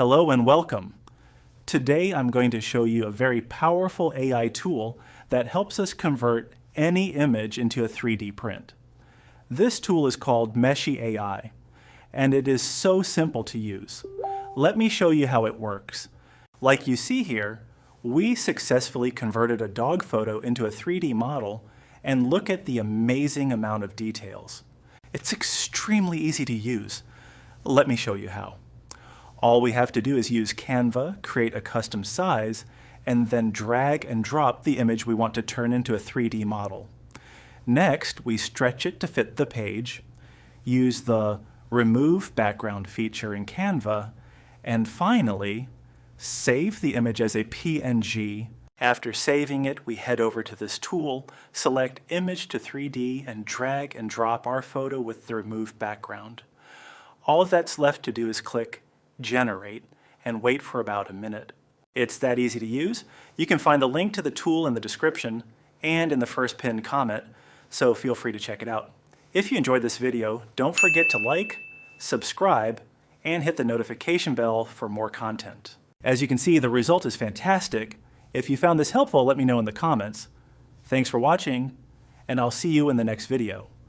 Hello and welcome. Today I'm going to show you a very powerful AI tool that helps us convert any image into a 3D print. This tool is called Meshy AI, and it is so simple to use. Let me show you how it works. Like you see here, we successfully converted a dog photo into a 3D model, and look at the amazing amount of details. It's extremely easy to use. Let me show you how. All we have to do is use Canva, create a custom size, and then drag and drop the image we want to turn into a 3D model. Next, we stretch it to fit the page, use the Remove Background feature in Canva, and finally, save the image as a PNG. After saving it, we head over to this tool, select Image to 3D, and drag and drop our photo with the Remove Background. All that's left to do is click Generate and wait for about a minute. It's that easy to use. You can find the link to the tool in the description and in the first pinned comment, so feel free to check it out. If you enjoyed this video, don't forget to like, subscribe, and hit the notification bell for more content. As you can see, the result is fantastic. If you found this helpful, let me know in the comments. Thanks for watching, and I'll see you in the next video.